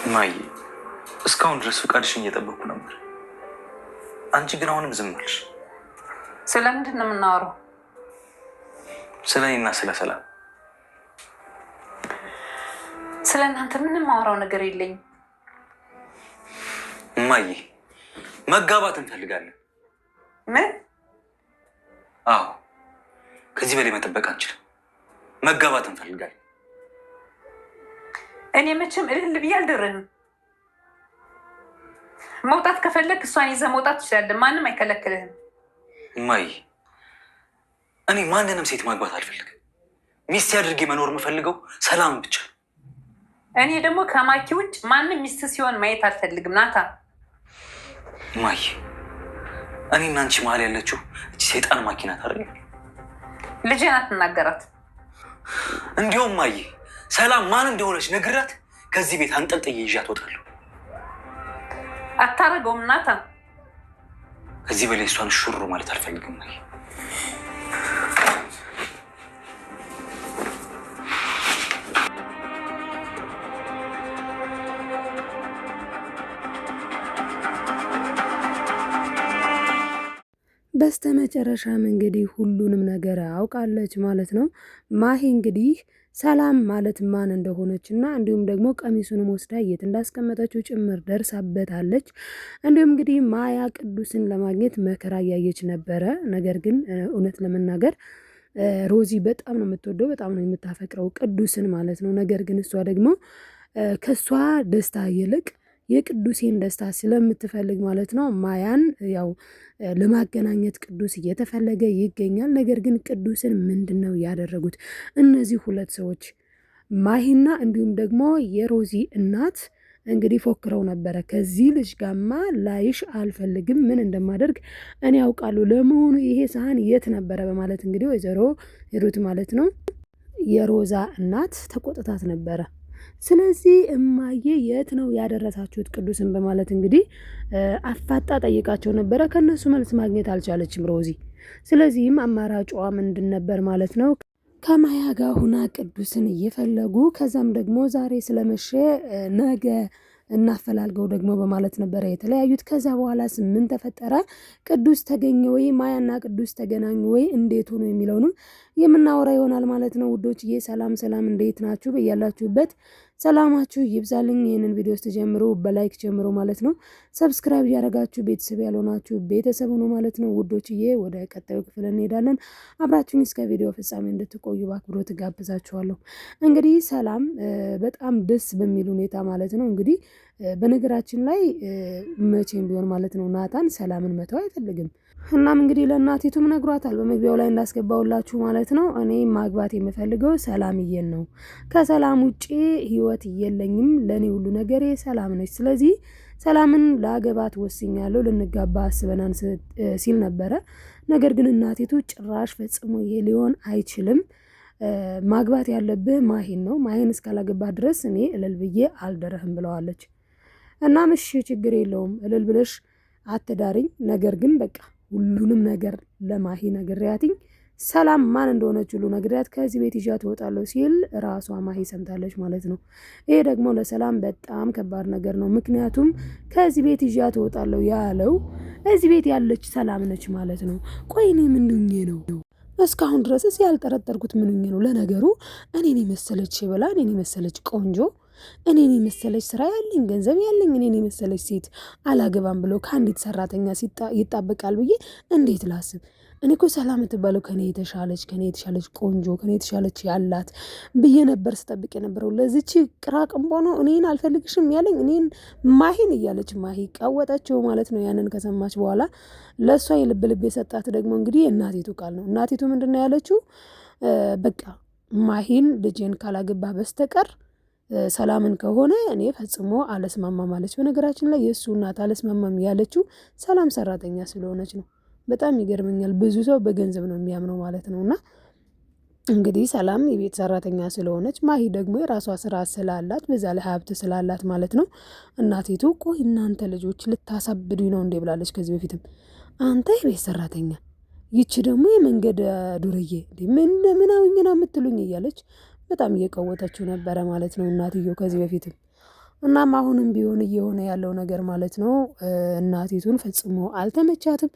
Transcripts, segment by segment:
ማይ እስካሁን ድረስ ፍቃድሽን እየጠበቅኩ ነበር። አንቺ ግን አሁንም ዝም አልሽ። ስለምንድን ነው የምናወራው? ስለ እኔና ስለ ሰላም። ስለ እናንተ ምንም ማወራው ነገር የለኝም። ማይ መጋባት እንፈልጋለን። ምን? አዎ፣ ከዚህ በላይ መጠበቅ አንችልም። መጋባት እንፈልጋለን። እኔ መቼም እልል ብዬ አልደርህም። መውጣት ከፈለግ እሷን ይዘህ መውጣት ትችላለህ። ማንም አይከለክልህም። ማይ እኔ ማንንም ሴት ማግባት አልፈልግም። ሚስት አድርጌ መኖር የምፈልገው ሰላም ብቻ። እኔ ደግሞ ከማኪ ውጭ ማንም ሚስት ሲሆን ማየት አልፈልግም። ናታ ማይ እኔና አንቺ መሀል ያለችው እቺ ሰይጣን ማኪናት አይደል? ልጄን አትናገራት። እንዲሁም ማይ ሰላም ማን እንደሆነች ነግራት ከዚህ ቤት አንጠልጥዬ ይዣት እወጣለሁ። አታረገውም ናታ። ከዚህ በላይ እሷን ሹሩ ማለት አልፈልግም ማይ። በስተመጨረሻም እንግዲህ ሁሉንም ነገር አውቃለች ማለት ነው። ማሂ እንግዲህ ሰላም ማለት ማን እንደሆነች እና እንዲሁም ደግሞ ቀሚሱንም ወስዳ የት እንዳስቀመጠችው ጭምር ደርሳበታለች። እንዲሁም እንግዲህ ማያ ቅዱስን ለማግኘት መከራ እያየች ነበረ። ነገር ግን እውነት ለመናገር ሮዚ በጣም ነው የምትወደው፣ በጣም ነው የምታፈቅረው ቅዱስን ማለት ነው። ነገር ግን እሷ ደግሞ ከእሷ ደስታ ይልቅ የቅዱሴን ደስታ ስለምትፈልግ ማለት ነው ማያን ያው ለማገናኘት ቅዱስ እየተፈለገ ይገኛል። ነገር ግን ቅዱስን ምንድን ነው ያደረጉት እነዚህ ሁለት ሰዎች? ማሂና እንዲሁም ደግሞ የሮዚ እናት እንግዲህ ፎክረው ነበረ። ከዚህ ልጅ ጋማ ላይሽ አልፈልግም፣ ምን እንደማደርግ እኔ ያውቃሉ። ለመሆኑ ይሄ ሳህን የት ነበረ? በማለት እንግዲህ ወይዘሮ ሂሩት ማለት ነው የሮዛ እናት ተቆጥታት ነበረ። ስለዚህ እማዬ የት ነው ያደረሳችሁት ቅዱስን? በማለት እንግዲህ አፋጣ ጠይቃቸው ነበረ። ከነሱ መልስ ማግኘት አልቻለችም ሮዚ። ስለዚህም አማራጯ ምንድን ነበር ማለት ነው? ከማያ ጋር ሁና ቅዱስን እየፈለጉ ከዛም ደግሞ ዛሬ ስለመሸ ነገ እናፈላልገው ደግሞ በማለት ነበረ የተለያዩት። ከዛ በኋላ ምን ተፈጠረ? ቅዱስ ተገኘ ወይ? ማያና ቅዱስ ተገናኙ ወይ? እንዴት ሆኖ የሚለውንም የምናወራ ይሆናል ማለት ነው። ውዶችዬ ሰላም ሰላም፣ እንዴት ናችሁ? በያላችሁበት ሰላማችሁ ይብዛልኝ። ይህንን ቪዲዮ ስትጀምሩ በላይክ ጀምሮ ማለት ነው። ሰብስክራይብ ያደረጋችሁ ቤተሰብ ያልሆናችሁ ቤተሰብ ሆኖ ማለት ነው። ውዶችዬ ወደ ቀጣዩ ክፍል እንሄዳለን። አብራችሁኝ እስከ ቪዲዮ ፍጻሜ እንድትቆዩ በአክብሮት ጋብዛችኋለሁ። እንግዲህ ሰላም በጣም ደስ በሚል ሁኔታ ማለት ነው እንግዲህ በነገራችን ላይ መቼም ቢሆን ማለት ነው ናታን ሰላምን መተው አይፈልግም። እናም እንግዲህ ለእናቲቱም ነግሯታል በመግቢያው ላይ እንዳስገባውላችሁ ማለት ነው። እኔ ማግባት የምፈልገው ሰላምዬን ነው፣ ከሰላም ውጪ ህይወት የለኝም፣ ለእኔ ሁሉ ነገሬ ሰላም ነች። ስለዚህ ሰላምን ላገባት ወስኛለሁ፣ ልንጋባ አስበናን ሲል ነበረ። ነገር ግን እናቲቱ ጭራሽ ፈጽሞ ይሄ ሊሆን አይችልም፣ ማግባት ያለብህ ማሂን ነው፣ ማሂን እስካላገባ ድረስ እኔ እልል ብዬ አልደረህም ብለዋለች። እናም እሺ ችግር የለውም እልል ብለሽ አትዳሪኝ፣ ነገር ግን በቃ ሁሉንም ነገር ለማሂ ነግሬያትኝ ሰላም ማን እንደሆነች ሁሉ ነግሬያት ከዚህ ቤት ይዣት እወጣለሁ ሲል ራሷ ማሂ ሰምታለች ማለት ነው። ይሄ ደግሞ ለሰላም በጣም ከባድ ነገር ነው። ምክንያቱም ከዚህ ቤት ይዣት እወጣለሁ ያለው እዚህ ቤት ያለች ሰላም ነች ማለት ነው። ቆይ እኔ ምንድኜ ነው እስካሁን ድረስ ያልጠረጠርኩት ምንኜ ነው? ለነገሩ እኔን የመሰለች ይበላ፣ እኔን የመሰለች ቆንጆ፣ እኔን የመሰለች ስራ ያለኝ ገንዘብ ያለኝ እኔን የመሰለች ሴት አላገባም ብሎ ከአንዲት ሰራተኛ ይጣበቃል ብዬ እንዴት ላስብ? እኔ እኮ ሰላም የምትባለው ከኔ የተሻለች ቆንጆ ከኔ የተሻለች ያላት ብዬ ነበር ስጠብቅ የነበረው። ለዚች ቅራቅንቦ ነው እኔን አልፈልግሽም ያለኝ እኔን ማሂን እያለች ማሂ ቀወጠችው ማለት ነው። ያንን ከሰማች በኋላ ለእሷ የልብ ልብ የሰጣት ደግሞ እንግዲህ የእናቲቱ ቃል ነው። እናቲቱ ምንድን ነው ያለችው? በቃ ማሂን ልጄን ካላገባ በስተቀር ሰላምን ከሆነ እኔ ፈጽሞ አለስማማም አለች። በነገራችን ላይ የእሱ እናት አለስማማም ያለችው ሰላም ሰራተኛ ስለሆነች ነው። በጣም ይገርመኛል። ብዙ ሰው በገንዘብ ነው የሚያምነው ማለት ነው። እና እንግዲህ ሰላም የቤት ሰራተኛ ስለሆነች ማሂ ደግሞ የራሷ ስራ ስላላት በዛ ላይ ሀብት ስላላት ማለት ነው። እናቲቱ ቆይ እናንተ ልጆች ልታሳብዱኝ ነው እንዴ ብላለች ከዚህ በፊትም። አንተ የቤት ሰራተኛ፣ ይቺ ደግሞ የመንገድ ዱርዬ ምናውኝ ነው የምትሉኝ እያለች በጣም እየቀወጠችው ነበረ ማለት ነው እናትየው ከዚህ በፊትም። እናም አሁንም ቢሆን እየሆነ ያለው ነገር ማለት ነው እናቲቱን ፈጽሞ አልተመቻትም።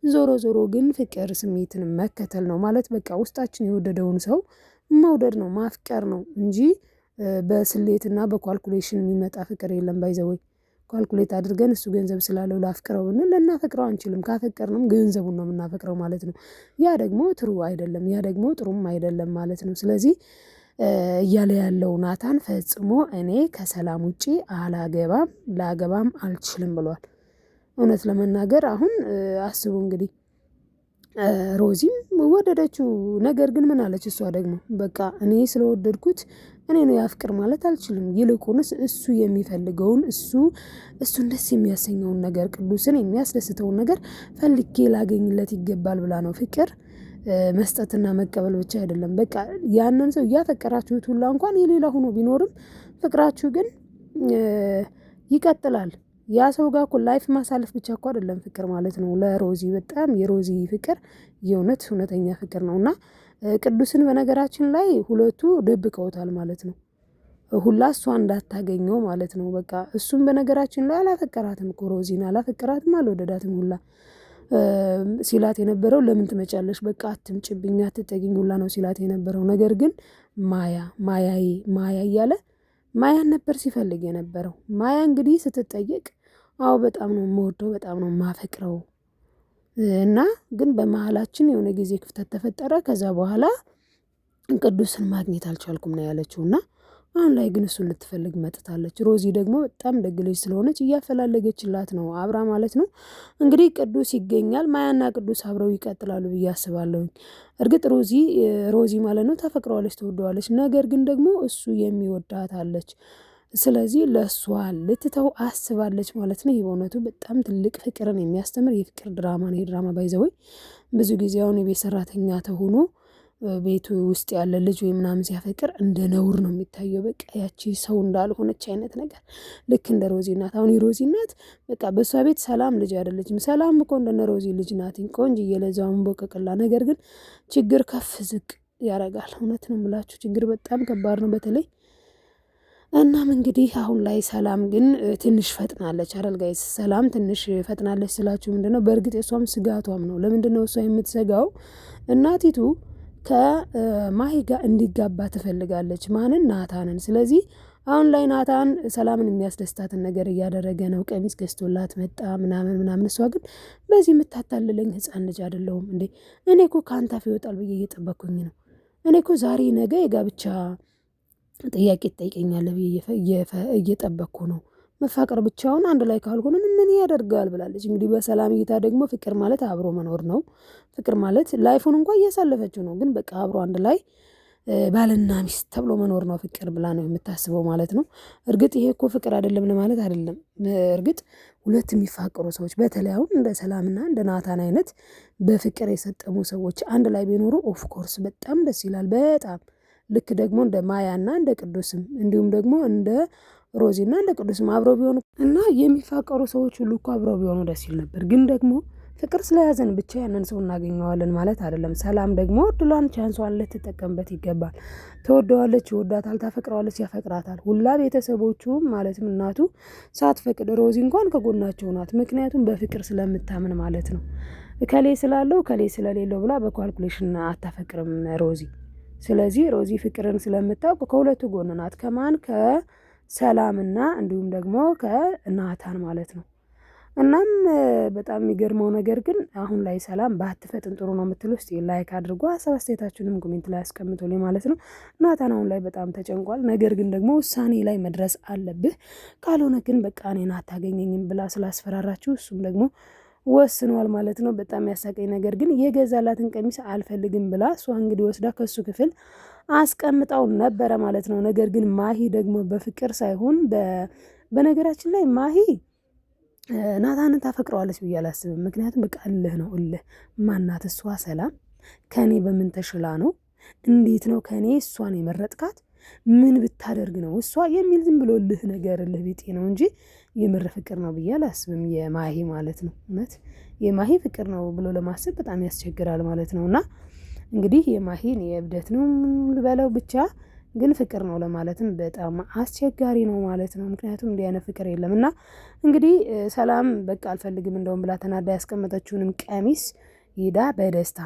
ዞሮ ዞሮ ግን ፍቅር ስሜትን መከተል ነው ማለት በቃ ውስጣችን የወደደውን ሰው መውደድ ነው ማፍቀር ነው እንጂ በስሌትና በኳልኩሌሽን የሚመጣ ፍቅር የለም። ባይዘወይ ኳልኩሌት አድርገን እሱ ገንዘብ ስላለው ላፍቅረው ብንል ልናፈቅረው አንችልም። ካፈቀርንም ገንዘቡን ነው የምናፈቅረው ማለት ነው። ያ ደግሞ ትሩ አይደለም፣ ያ ደግሞ ጥሩም አይደለም ማለት ነው። ስለዚህ እያለ ያለው ናታን ፈጽሞ እኔ ከሰላም ውጪ አላገባም ላገባም አልችልም ብሏል። እውነት ለመናገር አሁን አስቡ እንግዲህ ሮዚም ወደደችው። ነገር ግን ምን አለች እሷ ደግሞ በቃ እኔ ስለወደድኩት እኔ ነው ያፍቅር ማለት አልችልም። ይልቁንስ እሱ የሚፈልገውን እሱን ደስ የሚያሰኘውን ነገር ቅዱስን የሚያስደስተውን ነገር ፈልጌ ላገኝለት ይገባል ብላ ነው። ፍቅር መስጠትና መቀበል ብቻ አይደለም። በቃ ያንን ሰው እያፈቀራችሁት ሁላ እንኳን የሌላ ሆኖ ቢኖርም ፍቅራችሁ ግን ይቀጥላል። ያ ሰው ጋር እኮ ላይፍ ማሳለፍ ብቻ እኮ አይደለም ፍቅር ማለት ነው። ለሮዚ በጣም የሮዚ ፍቅር እውነተኛ ፍቅር ነው። እና ቅዱስን በነገራችን ላይ ሁለቱ ደብቀውታል ማለት ነው። ሁላ እሷ እንዳታገኘው ማለት ነው። በቃ እሱም በነገራችን ላይ አላፈቀራትም እኮ ሮዚን አላፈቀራትም፣ አልወደዳትም ሁላ ሲላት የነበረው ለምን ትመጫለሽ፣ በቃ አትምጭብኝ፣ አትጠጊኝ ሁላ ነው ሲላት የነበረው። ነገር ግን ማያ እያለ ማያን ነበር ሲፈልግ የነበረው። ማያ እንግዲህ ስትጠየቅ አዎ በጣም ነው የምወደው፣ በጣም ነው የማፈቅረው እና ግን በመሀላችን የሆነ ጊዜ ክፍተት ተፈጠረ። ከዛ በኋላ ቅዱስን ማግኘት አልቻልኩም ነው ያለችው። እና አሁን ላይ ግን እሱን ልትፈልግ መጥታለች። ሮዚ ደግሞ በጣም ደግ ልጅ ስለሆነች እያፈላለገችላት ነው አብራ ማለት ነው። እንግዲህ ቅዱስ ይገኛል፣ ማያና ቅዱስ አብረው ይቀጥላሉ ብዬ አስባለሁኝ። እርግጥ ሮዚ ማለት ነው ታፈቅረዋለች፣ ትወደዋለች። ነገር ግን ደግሞ እሱ የሚወዳት አለች። ስለዚህ ለእሷ ልትተው አስባለች ማለት ነው። ይህ በእውነቱ በጣም ትልቅ ፍቅርን የሚያስተምር የፍቅር ድራማ ነው። የድራማ ባይዘወይ ብዙ ጊዜ አሁን የቤት ሰራተኛ ተሆኖ ቤቱ ውስጥ ያለ ልጅ ወይ ምናምን ሲያፈቅር እንደ ነውር ነው የሚታየው። በቃ ያቺ ሰው እንዳልሆነች አይነት ነገር ልክ እንደ ሮዚ ናት። አሁን የሮዚ ናት በቃ በእሷ ቤት ሰላም ልጅ አይደለችም። ሰላም እኮ እንደነ ሮዚ ልጅ ናት፣ ቆንጅዬ፣ ለዛውም ቦቀቅላ። ነገር ግን ችግር ከፍ ዝቅ ያደርጋል። እውነት ነው የምላችሁ ችግር በጣም ከባድ ነው በተለይ። እናም እንግዲህ አሁን ላይ ሰላም ግን ትንሽ ፈጥናለች አይደል ጋይስ? ሰላም ትንሽ ፈጥናለች ስላችሁ ምንድነው በእርግጥ የሷም ስጋቷም ነው። ለምንድነው እሷ የምትሰጋው? እናቲቱ ከማሂ ጋር እንዲጋባ ትፈልጋለች። ማንን? ናታንን። ስለዚህ አሁን ላይ ናታን ሰላምን የሚያስደስታትን ነገር እያደረገ ነው። ቀሚስ ገዝቶላት መጣ ምናምን። እሷ ግን በዚህ የምታታልለኝ ህፃን ልጅ አይደለሁም እንዴ? እኔ እኮ ከአንተ አፍ ይወጣል ብዬ እየጠበኩኝ ነው። እኔ እኮ ዛሬ ነገ የጋብቻ ጥያቄ ትጠይቀኛለህ ብዬ እየጠበቅኩ ነው። መፋቀር ብቻውን አንድ ላይ ካልሆነ ምን ያደርጋል ብላለች። እንግዲህ በሰላም እይታ ደግሞ ፍቅር ማለት አብሮ መኖር ነው። ፍቅር ማለት ላይፉን እንኳን እያሳለፈችው ነው፣ ግን በቃ አብሮ አንድ ላይ ባልና ሚስት ተብሎ መኖር ነው ፍቅር ብላ ነው የምታስበው ማለት ነው። እርግጥ ይሄ እኮ ፍቅር አይደለም ለማለት አይደለም። እርግጥ ሁለት የሚፋቀሩ ሰዎች በተለይ አሁን እንደ ሰላምና እንደ ናታን አይነት በፍቅር የሰጠሙ ሰዎች አንድ ላይ ቢኖሩ ኦፍኮርስ በጣም ደስ ይላል። በጣም ልክ ደግሞ እንደ ማያና እንደ ቅዱስም እንዲሁም ደግሞ እንደ ሮዚና እንደ ቅዱስም አብረው ቢሆኑ እና የሚፋቀሩ ሰዎች ሁሉ እኮ አብረው ቢሆኑ ደስ ይል ነበር። ግን ደግሞ ፍቅር ስለያዘን ብቻ ያንን ሰው እናገኘዋለን ማለት አይደለም። ሰላም ደግሞ እድሏን ቻንሷን ልትጠቀምበት ይገባል። ትወደዋለች፣ ይወዳታል፣ ታፈቅረዋለች፣ ያፈቅራታል። ሁላ ቤተሰቦቹ ማለትም እናቱ ሳትፈቅድ ሮዚ እንኳን ከጎናቸው ናት። ምክንያቱም በፍቅር ስለምታምን ማለት ነው። ከሌ ስላለው ከሌ ስለሌለው ብላ በኳልኩሌሽን አታፈቅርም ሮዚ። ስለዚህ ሮዚ ፍቅርን ስለምታውቅ ከሁለቱ ጎን ናት። ከማን? ከሰላምና እንዲሁም ደግሞ ከናታን ማለት ነው። እናም በጣም የሚገርመው ነገር ግን አሁን ላይ ሰላም ባትፈጥን ጥሩ ነው የምትሉ እስቲ ላይክ አድርጎ ሀሳብ አስተያየታችሁንም ኮሜንት ላይ አስቀምጡልኝ ማለት ነው። ናታን አሁን ላይ በጣም ተጨንቋል። ነገር ግን ደግሞ ውሳኔ ላይ መድረስ አለብህ፣ ካልሆነ ግን በቃ እኔን አታገኘኝም ብላ ስላስፈራራችሁ እሱም ደግሞ ወስኗል ማለት ነው። በጣም ያሳቀኝ ነገር ግን የገዛላትን ቀሚስ አልፈልግም ብላ እሷ እንግዲህ ወስዳ ከሱ ክፍል አስቀምጣው ነበረ ማለት ነው። ነገር ግን ማሂ ደግሞ በፍቅር ሳይሆን በነገራችን ላይ ማሂ ናታንን ታፈቅረዋለች ብዬ አላስብም። ምክንያቱም በቃ እልህ ነው እልህ። ማናት እሷ? ሰላም ከኔ በምን ተሽላ ነው? እንዴት ነው ከኔ እሷን የመረጥካት? ምን ብታደርግ ነው እሷ የሚል ዝም ብሎ እልህ ነገር እልህ ቢጤ ነው እንጂ የምር ፍቅር ነው ብዬ አላስብም። የማሂ ማለት ነው እውነት የማሂ ፍቅር ነው ብሎ ለማሰብ በጣም ያስቸግራል ማለት ነው። እና እንግዲህ የማሂን የእብደት ነው ልበለው ብቻ ግን ፍቅር ነው ለማለትም በጣም አስቸጋሪ ነው ማለት ነው። ምክንያቱም እንዲህ አይነት ፍቅር የለም እና እንግዲህ ሰላም በቃ አልፈልግም እንደውም ብላ ተናዳ ያስቀመጠችውንም ቀሚስ ሄዳ በደስታ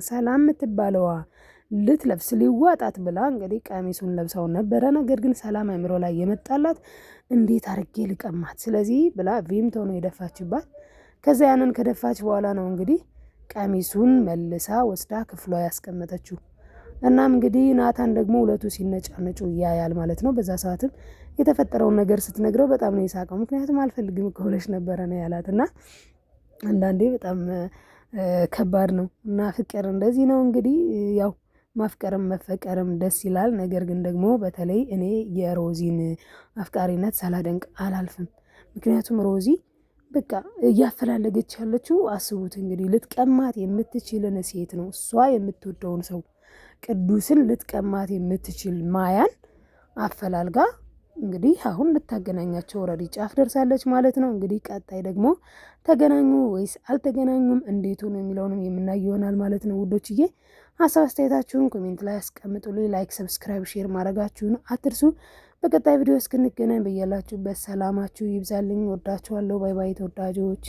ሰላም የምትባለዋ ልትለብስ ሊዋጣት ብላ እንግዲህ ቀሚሱን ለብሳው ነበረ። ነገር ግን ሰላም አእምሮ ላይ የመጣላት እንዴት አርጌ ልቀማት ስለዚህ ብላ ቪምቶ ነው የደፋችባት። ከዛ ያንን ከደፋች በኋላ ነው እንግዲህ ቀሚሱን መልሳ ወስዳ ክፍሏ ያስቀመጠችው። እናም እንግዲህ ናታን ደግሞ ሁለቱ ሲነጫነጩ ያያል ማለት ነው። በዛ ሰዓትም የተፈጠረውን ነገር ስትነግረው በጣም ነው የሳቀው። ምክንያቱም አልፈልግም እኮ ብለሽ ነበረ ነው ያላት እና አንዳንዴ በጣም ከባድ ነው እና ፍቅር እንደዚህ ነው እንግዲህ ያው ማፍቀርም መፈቀርም ደስ ይላል። ነገር ግን ደግሞ በተለይ እኔ የሮዚን አፍቃሪነት ሳላደንቅ አላልፍም። ምክንያቱም ሮዚ በቃ እያፈላለገች ያለችው አስቡት እንግዲህ ልትቀማት የምትችልን ሴት ነው። እሷ የምትወደውን ሰው ቅዱስን ልትቀማት የምትችል ማያን አፈላልጋ እንግዲህ አሁን ልታገናኛቸው ኦልሬዲ ጫፍ ደርሳለች ማለት ነው። እንግዲህ ቀጣይ ደግሞ ተገናኙ ወይስ አልተገናኙም እንዴት ነው የሚለውንም የምናይ ይሆናል ማለት ነው። ውዶችዬ ሀሳብ አስተያየታችሁን ኮሜንት ላይ አስቀምጡልኝ። ላይክ፣ ሰብስክራይብ፣ ሼር ማድረጋችሁን አትርሱ። በቀጣይ ቪዲዮ እስክንገናኝ በያላችሁበት ሰላማችሁ ይብዛልኝ። ወዳችኋለሁ። ባይ ባይ ተወዳጆች።